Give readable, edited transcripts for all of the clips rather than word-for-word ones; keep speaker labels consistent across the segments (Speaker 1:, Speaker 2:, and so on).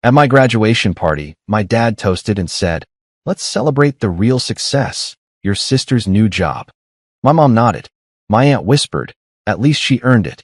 Speaker 1: At my graduation party, my dad toasted and said, "Let's celebrate the real success, your sister's new job." My mom nodded. My aunt whispered, "At least she earned it."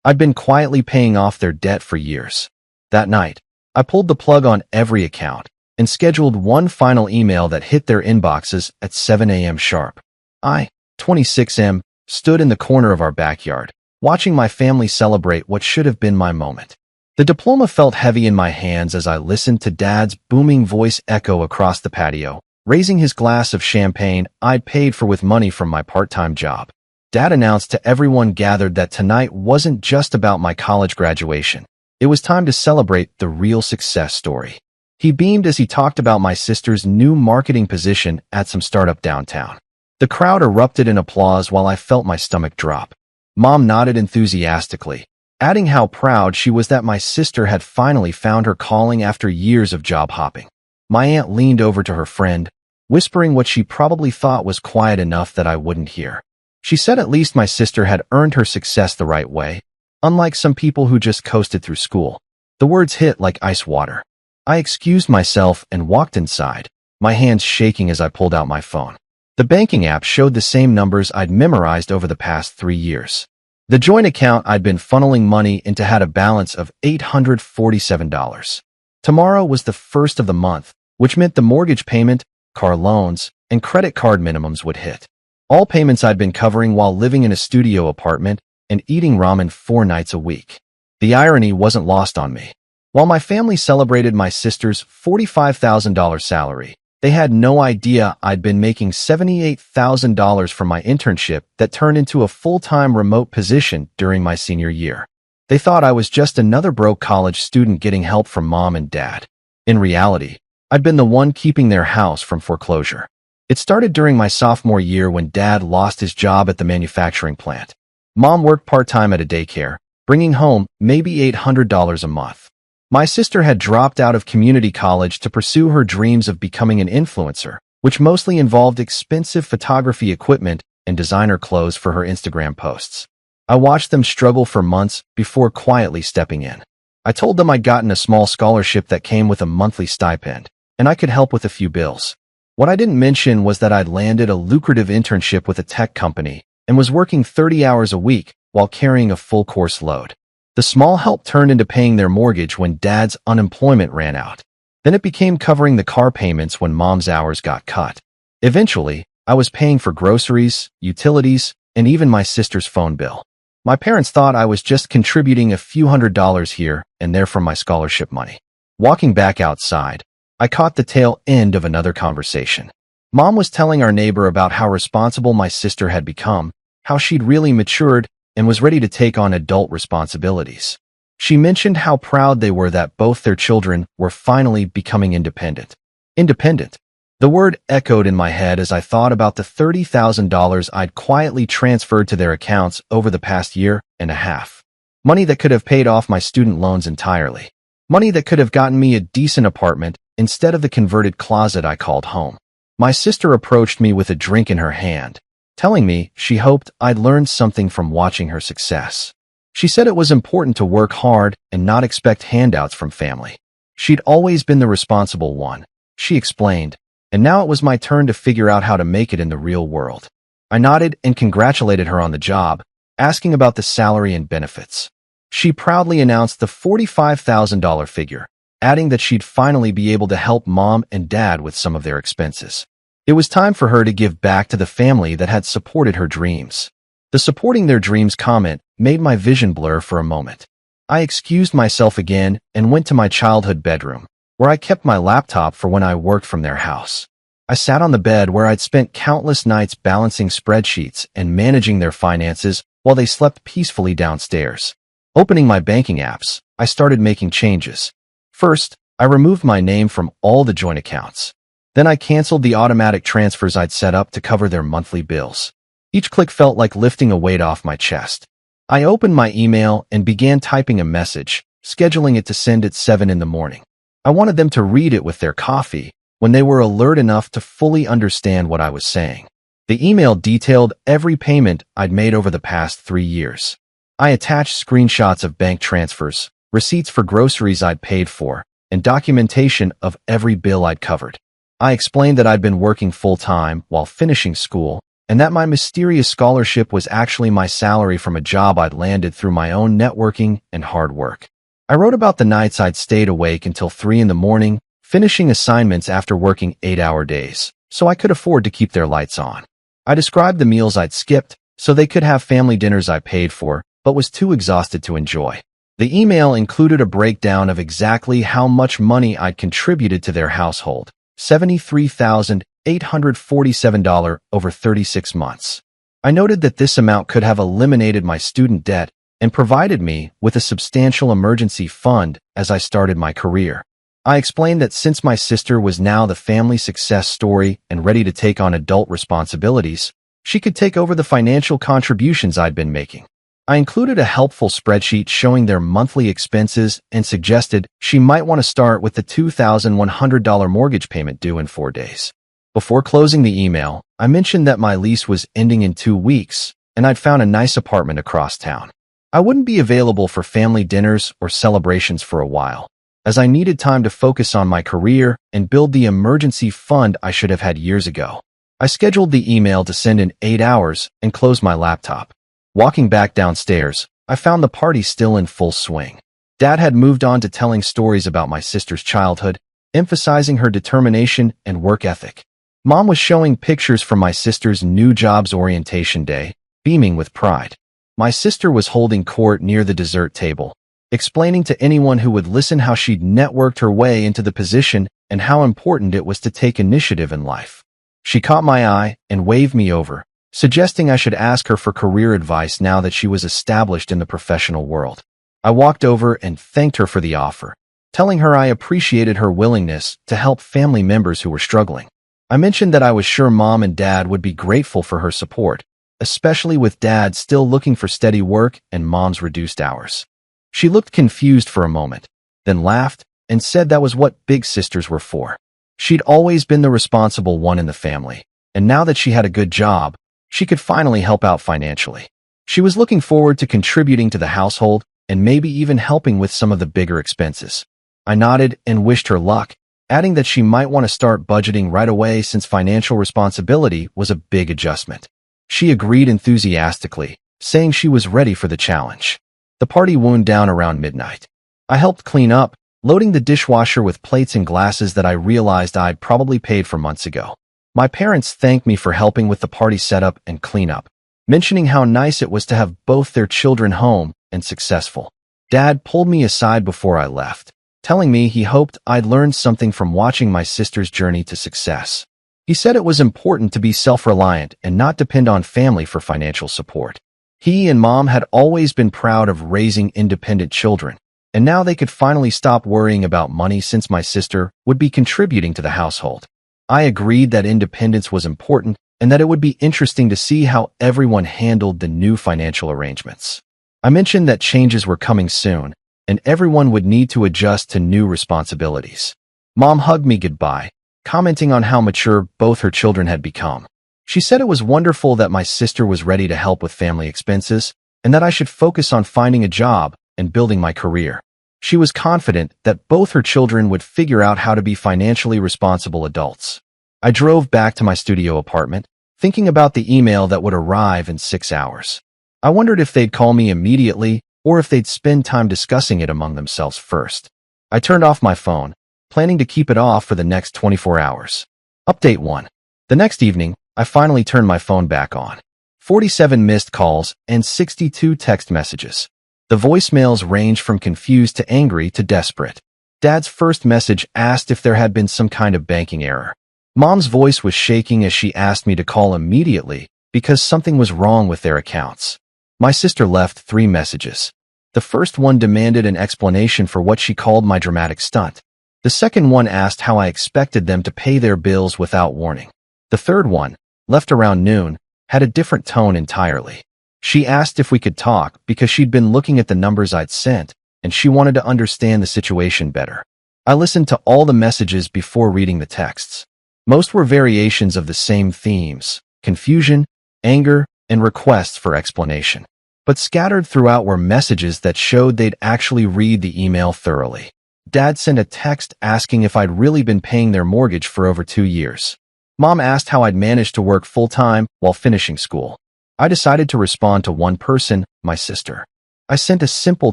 Speaker 1: I'd been quietly paying off their debt for years. That night, I pulled the plug on every account and scheduled one final email that hit their inboxes at 7 a.m. sharp. I, 26M, stood in the corner of our backyard, watching my family celebrate what should have been my moment. The diploma felt heavy in my hands as I listened to Dad's booming voice echo across the patio, raising his glass of champagne I'd paid for with money from my part-time job. Dad announced to everyone gathered that tonight wasn't just about my college graduation. It was time to celebrate the real success story. He beamed as he talked about my sister's new marketing position at some startup downtown. The crowd erupted in applause while I felt my stomach drop. Mom nodded enthusiastically, adding how proud she was that my sister had finally found her calling after years of job hopping. My aunt leaned over to her friend, whispering what she probably thought was quiet enough that I wouldn't hear. She said at least my sister had earned her success the right way, unlike some people who just coasted through school. The words hit like ice water. I excused myself and walked inside, my hands shaking as I pulled out my phone. The banking app showed the same numbers I'd memorized over the past 3 years. The joint account I'd been funneling money into had a balance of $847. Tomorrow was the first of the month, which meant the mortgage payment, car loans, and credit card minimums would hit. All payments I'd been covering while living in a studio apartment and eating ramen 4 nights a week. The irony wasn't lost on me. While my family celebrated my sister's $45,000 salary, they had no idea I'd been making $78,000 from my internship that turned into a full-time remote position during my senior year. They thought I was just another broke college student getting help from mom and dad. In reality, I'd been the one keeping their house from foreclosure. It started during my sophomore year when Dad lost his job at the manufacturing plant. Mom worked part-time at a daycare, bringing home maybe $800 a month. My sister had dropped out of community college to pursue her dreams of becoming an influencer, which mostly involved expensive photography equipment and designer clothes for her Instagram posts. I watched them struggle for months before quietly stepping in. I told them I'd gotten a small scholarship that came with a monthly stipend, and I could help with a few bills. What I didn't mention was that I'd landed a lucrative internship with a tech company and was working 30 hours a week while carrying a full course load. The small help turned into paying their mortgage when Dad's unemployment ran out. Then it became covering the car payments when Mom's hours got cut. Eventually, I was paying for groceries, utilities, and even my sister's phone bill. My parents thought I was just contributing a few $100s here and there from my scholarship money. Walking back outside, I caught the tail end of another conversation. Mom was telling our neighbor about how responsible my sister had become, how she'd really matured and was ready to take on adult responsibilities. She mentioned how proud they were that both their children were finally becoming independent. Independent. The word echoed in my head as I thought about the $30,000 I'd quietly transferred to their accounts over the past year and a half. Money that could have paid off my student loans entirely. Money that could have gotten me a decent apartment instead of the converted closet I called home. My sister approached me with a drink in her hand, telling me she hoped I'd learned something from watching her success. She said it was important to work hard and not expect handouts from family. She'd always been the responsible one, she explained, and now it was my turn to figure out how to make it in the real world. I nodded and congratulated her on the job, asking about the salary and benefits. She proudly announced the $45,000 figure, adding that she'd finally be able to help Mom and Dad with some of their expenses. It was time for her to give back to the family that had supported her dreams. The supporting their dreams comment made my vision blur for a moment. I excused myself again and went to my childhood bedroom, where I kept my laptop for when I worked from their house. I sat on the bed where I'd spent countless nights balancing spreadsheets and managing their finances while they slept peacefully downstairs. Opening my banking apps, I started making changes. First, I removed my name from all the joint accounts. Then I canceled the automatic transfers I'd set up to cover their monthly bills. Each click felt like lifting a weight off my chest. I opened my email and began typing a message, scheduling it to send at 7 in the morning. I wanted them to read it with their coffee when they were alert enough to fully understand what I was saying. The email detailed every payment I'd made over the past 3 years. I attached screenshots of bank transfers, receipts for groceries I'd paid for, and documentation of every bill I'd covered. I explained that I'd been working full-time while finishing school, and that my mysterious scholarship was actually my salary from a job I'd landed through my own networking and hard work. I wrote about the nights I'd stayed awake until 3 in the morning, finishing assignments after working 8-hour days, so I could afford to keep their lights on. I described the meals I'd skipped so they could have family dinners I paid for, but was too exhausted to enjoy. The email included a breakdown of exactly how much money I'd contributed to their household, $73,847 over 36 months. I noted that this amount could have eliminated my student debt and provided me with a substantial emergency fund as I started my career. I explained that since my sister was now the family success story and ready to take on adult responsibilities, she could take over the financial contributions I'd been making. I included a helpful spreadsheet showing their monthly expenses and suggested she might want to start with the $2,100 mortgage payment due in 4 days. Before closing the email, I mentioned that my lease was ending in 2 weeks and I'd found a nice apartment across town. I wouldn't be available for family dinners or celebrations for a while, as I needed time to focus on my career and build the emergency fund I should have had years ago. I scheduled the email to send in 8 hours and closed my laptop. Walking back downstairs, I found the party still in full swing. Dad had moved on to telling stories about my sister's childhood, emphasizing her determination and work ethic. Mom was showing pictures from my sister's new job's orientation day, beaming with pride. My sister was holding court near the dessert table, explaining to anyone who would listen how she'd networked her way into the position and how important it was to take initiative in life. She caught my eye and waved me over, suggesting I should ask her for career advice now that she was established in the professional world. I walked over and thanked her for the offer, telling her I appreciated her willingness to help family members who were struggling. I mentioned that I was sure Mom and Dad would be grateful for her support, especially with Dad still looking for steady work and Mom's reduced hours. She looked confused for a moment, then laughed and said that was what big sisters were for. She'd always been the responsible one in the family, and now that she had a good job, she could finally help out financially. She was looking forward to contributing to the household and maybe even helping with some of the bigger expenses. I nodded and wished her luck, adding that she might want to start budgeting right away since financial responsibility was a big adjustment. She agreed enthusiastically, saying she was ready for the challenge. The party wound down around midnight. I helped clean up, loading the dishwasher with plates and glasses that I realized I'd probably paid for months ago. My parents thanked me for helping with the party setup and cleanup, mentioning how nice it was to have both their children home and successful. Dad pulled me aside before I left, telling me he hoped I'd learned something from watching my sister's journey to success. He said it was important to be self-reliant and not depend on family for financial support. He and Mom had always been proud of raising independent children, and now they could finally stop worrying about money since my sister would be contributing to the household. I agreed that independence was important and that it would be interesting to see how everyone handled the new financial arrangements. I mentioned that changes were coming soon, and everyone would need to adjust to new responsibilities. Mom hugged me goodbye, commenting on how mature both her children had become. She said it was wonderful that my sister was ready to help with family expenses and that I should focus on finding a job and building my career. She was confident that both her children would figure out how to be financially responsible adults. I drove back to my studio apartment, thinking about the email that would arrive in 6 hours. I wondered if they'd call me immediately or if they'd spend time discussing it among themselves first. I turned off my phone, planning to keep it off for the next 24 hours. Update 1. The next evening, I finally turned my phone back on. 47 missed calls and 62 text messages. The voicemails ranged from confused to angry to desperate. Dad's first message asked if there had been some kind of banking error. Mom's voice was shaking as she asked me to call immediately because something was wrong with their accounts. My sister left 3 messages. The first one demanded an explanation for what she called my dramatic stunt. The second one asked how I expected them to pay their bills without warning. The third one, left around noon, had a different tone entirely. She asked if we could talk because she'd been looking at the numbers I'd sent, and she wanted to understand the situation better. I listened to all the messages before reading the texts. Most were variations of the same themes: confusion, anger, and requests for explanation. But scattered throughout were messages that showed they'd actually read the email thoroughly. Dad sent a text asking if I'd really been paying their mortgage for over 2 years. Mom asked how I'd managed to work full-time while finishing school. I decided to respond to one person, my sister. I sent a simple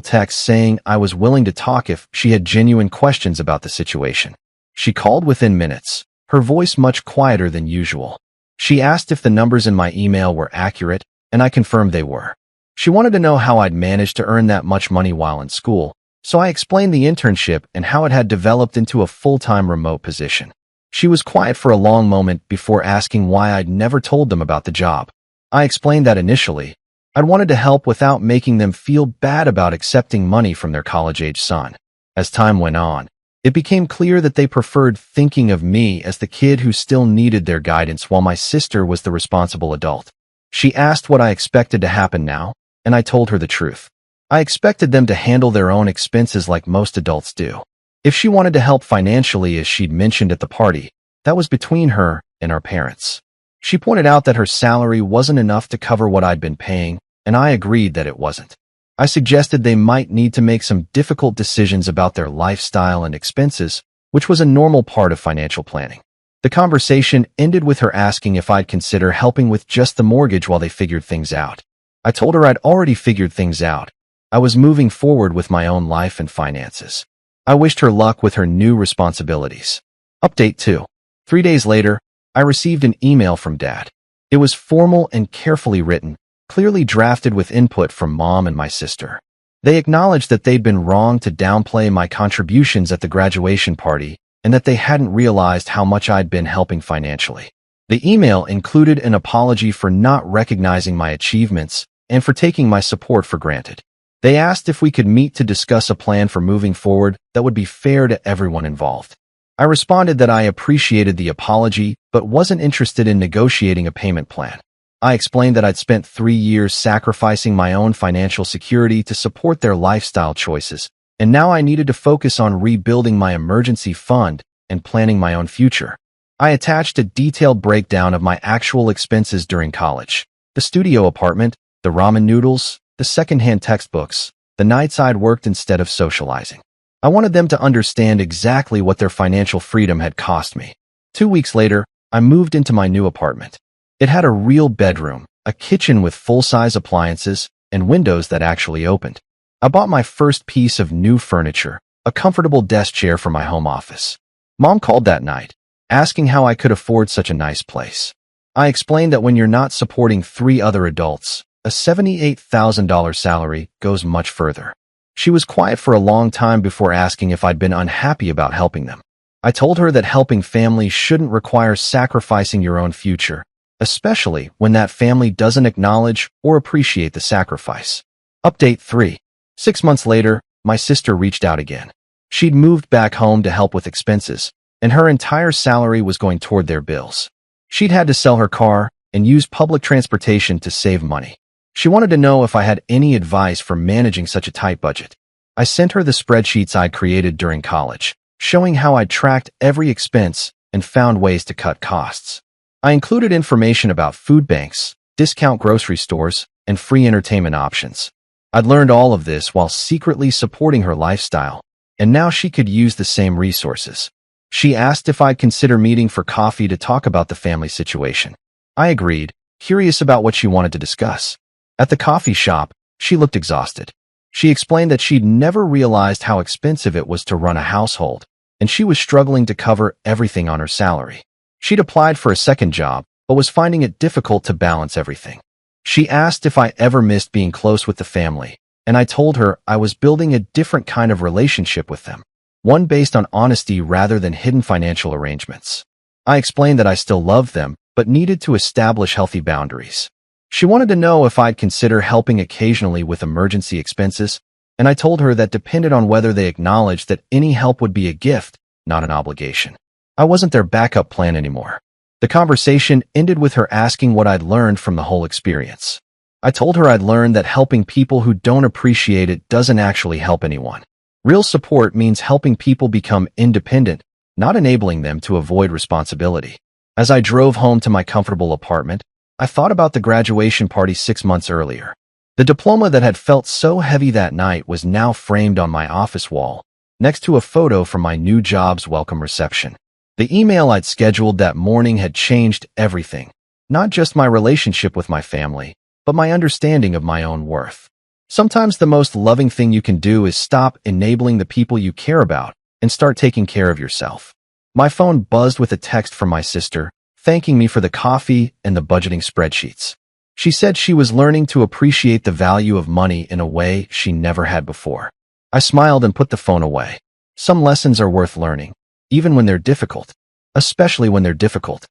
Speaker 1: text saying I was willing to talk if she had genuine questions about the situation. She called within minutes, her voice much quieter than usual. She asked if the numbers in my email were accurate, and I confirmed they were. She wanted to know how I'd managed to earn that much money while in school, so I explained the internship and how it had developed into a full-time remote position. She was quiet for a long moment before asking why I'd never told them about the job. I explained that initially, I'd wanted to help without making them feel bad about accepting money from their college-age son. As time went on, it became clear that they preferred thinking of me as the kid who still needed their guidance while my sister was the responsible adult. She asked what I expected to happen now, and I told her the truth. I expected them to handle their own expenses like most adults do. If she wanted to help financially, as she'd mentioned at the party, that was between her and our parents. She pointed out that her salary wasn't enough to cover what I'd been paying, and I agreed that it wasn't. I suggested they might need to make some difficult decisions about their lifestyle and expenses, which was a normal part of financial planning. The conversation ended with her asking if I'd consider helping with just the mortgage while they figured things out. I told her I'd already figured things out. I was moving forward with my own life and finances. I wished her luck with her new responsibilities. Update 2. 3 days later, I received an email from Dad. It was formal and carefully written, clearly drafted with input from Mom and my sister. They acknowledged that they'd been wrong to downplay my contributions at the graduation party and that they hadn't realized how much I'd been helping financially. The email included an apology for not recognizing my achievements and for taking my support for granted. They asked if we could meet to discuss a plan for moving forward that would be fair to everyone involved. I responded that I appreciated the apology but wasn't interested in negotiating a payment plan. I explained that I'd spent 3 years sacrificing my own financial security to support their lifestyle choices, and now I needed to focus on rebuilding my emergency fund and planning my own future. I attached a detailed breakdown of my actual expenses during college: the studio apartment, the ramen noodles, the secondhand textbooks, the nights I'd worked instead of socializing. I wanted them to understand exactly what their financial freedom had cost me. 2 weeks later, I moved into my new apartment. It had a real bedroom, a kitchen with full-size appliances, and windows that actually opened. I bought my first piece of new furniture, a comfortable desk chair for my home office. Mom called that night, asking how I could afford such a nice place. I explained that when you're not supporting 3 other adults, a $78,000 salary goes much further. She was quiet for a long time before asking if I'd been unhappy about helping them. I told her that helping families shouldn't require sacrificing your own future, especially when that family doesn't acknowledge or appreciate the sacrifice. Update 3. 6 months later, my sister reached out again. She'd moved back home to help with expenses, and her entire salary was going toward their bills. She'd had to sell her car and use public transportation to save money. She wanted to know if I had any advice for managing such a tight budget. I sent her the spreadsheets I'd created during college, showing how I'd tracked every expense and found ways to cut costs. I included information about food banks, discount grocery stores, and free entertainment options. I'd learned all of this while secretly supporting her lifestyle, and now she could use the same resources. She asked if I'd consider meeting for coffee to talk about the family situation. I agreed, curious about what she wanted to discuss. At the coffee shop, she looked exhausted. She explained that she'd never realized how expensive it was to run a household, and she was struggling to cover everything on her salary. She'd applied for a second job, but was finding it difficult to balance everything. She asked if I ever missed being close with the family, and I told her I was building a different kind of relationship with them, one based on honesty rather than hidden financial arrangements. I explained that I still loved them, but needed to establish healthy boundaries. She wanted to know if I'd consider helping occasionally with emergency expenses, and I told her that depended on whether they acknowledged that any help would be a gift, not an obligation. I wasn't their backup plan anymore. The conversation ended with her asking what I'd learned from the whole experience. I told her I'd learned that helping people who don't appreciate it doesn't actually help anyone. Real support means helping people become independent, not enabling them to avoid responsibility. As I drove home to my comfortable apartment, I thought about the graduation party 6 months earlier. The diploma that had felt so heavy that night was now framed on my office wall, next to a photo from my new job's welcome reception. The email I'd scheduled that morning had changed everything. Not just my relationship with my family, but my understanding of my own worth. Sometimes the most loving thing you can do is stop enabling the people you care about and start taking care of yourself. My phone buzzed with a text from my sister, thanking me for the coffee and the budgeting spreadsheets. She said she was learning to appreciate the value of money in a way she never had before. I smiled and put the phone away. Some lessons are worth learning, even when they're difficult, especially when they're difficult.